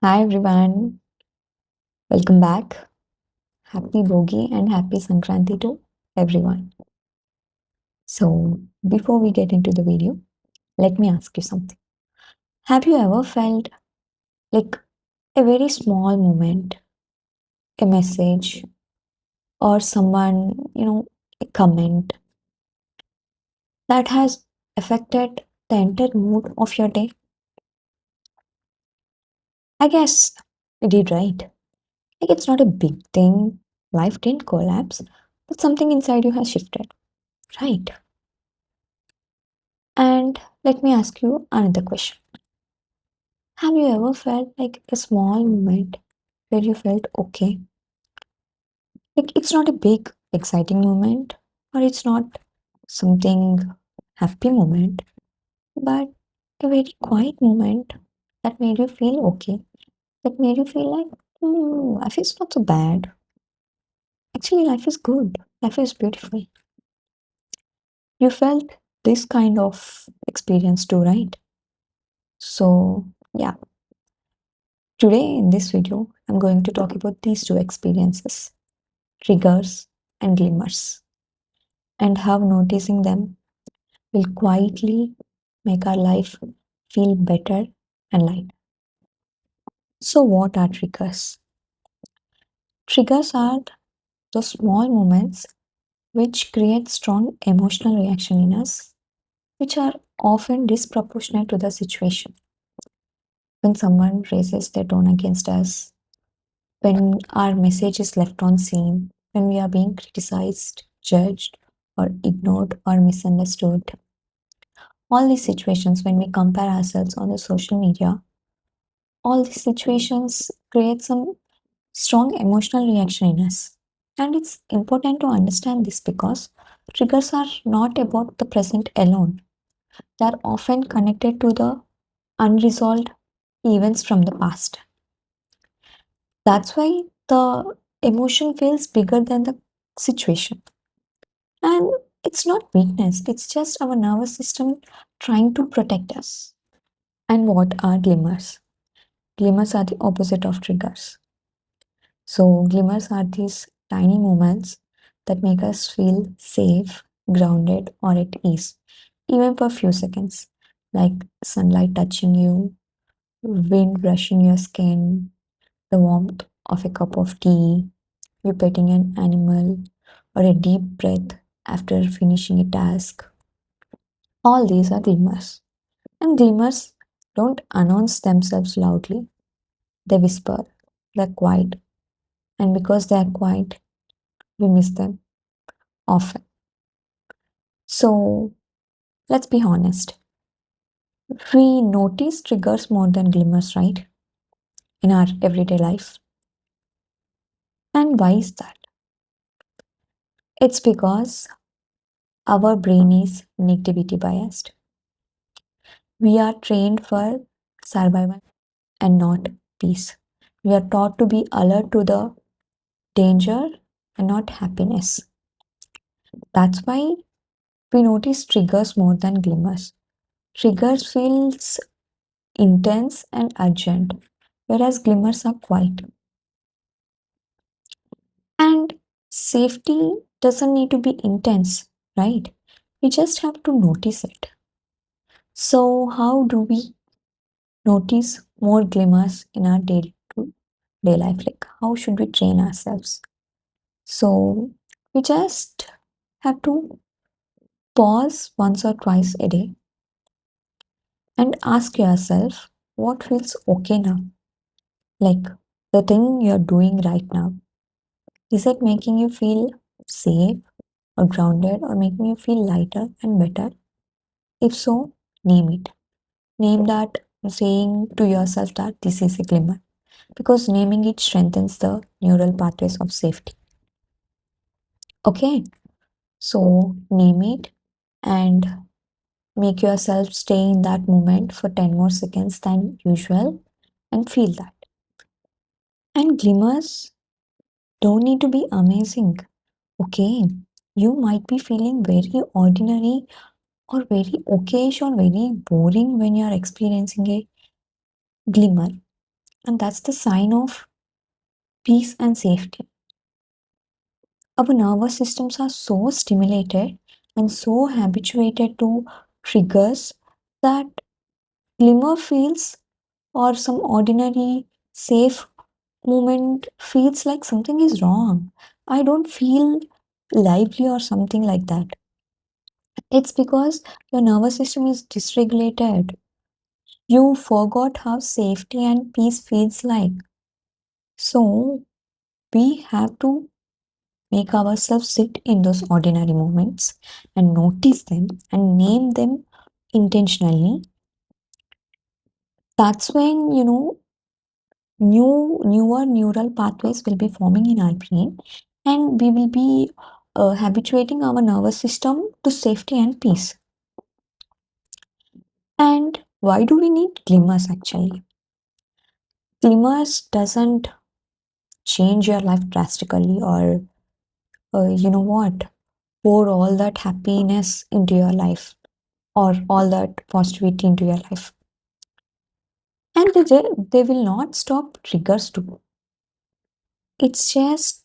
Hi everyone, welcome back. Happy Bogi and happy Sankranti to everyone. So, before we get into the video, let me ask you something. Have you ever felt like a very small moment, a message, or someone, a comment that has affected the entire mood of your day? I guess you did, right? Like it's not a big thing, life didn't collapse, but something inside you has shifted, right? And let me ask you another question. Have you ever felt like a small moment where you felt okay? Like it's not a big, exciting moment, or it's not something happy moment, but a very quiet moment that made you feel okay, that made you feel like, life is not so bad. Actually, life is good, life is beautiful. You felt this kind of experience too, right? So, yeah, today in this video, I'm going to talk about these two experiences, triggers and glimmers, and how noticing them will quietly make our life feel better and light. So, what are triggers? Triggers are those small moments which create strong emotional reaction in us, which are often disproportionate to the situation. When someone raises their tone against us, when our message is left on scene, when we are being criticized, judged, or ignored or misunderstood. All these situations, when we compare ourselves on the social media, all these situations create some strong emotional reaction in us. And it's important to understand this because triggers are not about the present alone. They are often connected to the unresolved events from the past. That's why the emotion feels bigger than the situation. And it's not weakness, it's just our nervous system trying to protect us. And what are glimmers? Glimmers are the opposite of triggers. So, glimmers are these tiny moments that make us feel safe, grounded, or at ease, even for a few seconds, like sunlight touching you, wind brushing your skin, the warmth of a cup of tea, you petting an animal, or a deep breath after finishing a task. All these are glimmers. And glimmers don't announce themselves loudly, they whisper, they're quiet, and because they're quiet, we miss them often. So let's be honest. We notice triggers more than glimmers, right? In our everyday life. And why is that? It's because our brain is negativity biased. We are trained for survival and not peace. We are taught to be alert to the danger and not happiness. That's why we notice triggers more than glimmers. Triggers feels intense and urgent, whereas glimmers are quiet. And safety doesn't need to be intense, right? We just have to notice it. So, how do we notice more glimmers in our day to day life? Like, how should we train ourselves? So, we just have to pause once or twice a day and ask yourself what feels okay now. Like the thing you're doing right now. Is it making you feel safe or grounded or making you feel lighter and better? If so, name it. Name that, saying to yourself that this is a glimmer because naming it strengthens the neural pathways of safety. Okay, so name it and make yourself stay in that moment for 10 more seconds than usual and feel that. And glimmers don't need to be amazing. Okay, you might be feeling very ordinary or very okayish or very boring when you are experiencing a glimmer. And that's the sign of peace and safety. Our nervous systems are so stimulated and so habituated to triggers that glimmer feels or some ordinary safe moment feels like something is wrong. I don't feel lively or something like that. It's because your nervous system is dysregulated. You forgot how safety and peace feels like. So we have to make ourselves sit in those ordinary moments and notice them and name them intentionally. That's when, newer neural pathways will be forming in our brain, and we will be habituating our nervous system to safety and peace. And why do we need glimmers actually? Glimmers doesn't change your life drastically or you know what, pour all that happiness into your life or all that positivity into your life. And they will not stop triggers too. It's just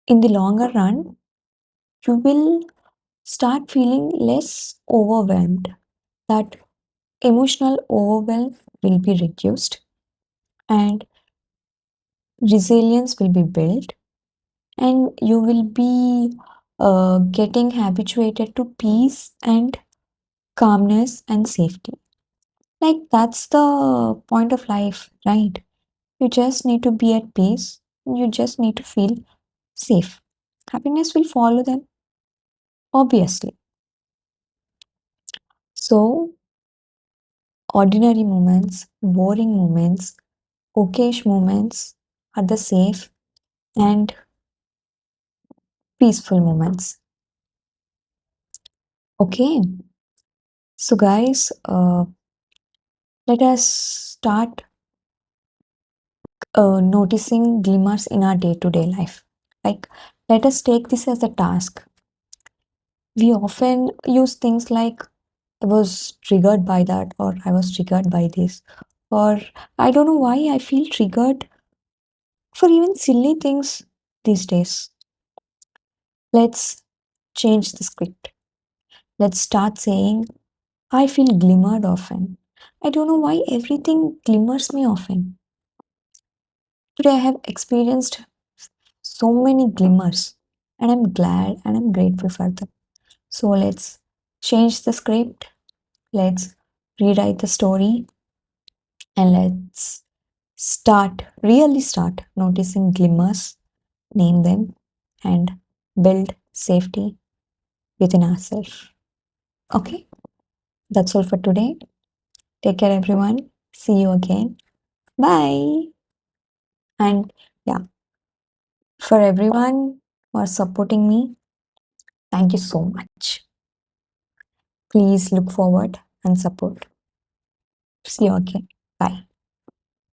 in the longer run, you will start feeling less overwhelmed. That emotional overwhelm will be reduced and resilience will be built, and you will be getting habituated to peace and calmness and safety. Like, that's the point of life, right? You just need to be at peace. You just need to feel safe. Happiness will follow them, obviously. So, ordinary moments, boring moments, okayish moments are the safe and peaceful moments. Okay, so guys, let us start noticing glimmers in our day to day life. Like, let us take this as a task. We often use things like I was triggered by that, or I was triggered by this, or I don't know why I feel triggered for even silly things these days. Let's change the script. Let's start saying, I feel glimmered often. I don't know why everything glimmers me often. Today I have experienced so many glimmers, and I'm glad and I'm grateful for them. So let's change the script. Let's rewrite the story and let's really start noticing glimmers, name them, and build safety within ourselves. Okay, that's all for today. Take care, everyone. See you again. Bye. And yeah, for everyone who are supporting me, thank you so much. Please look forward and support. See you again.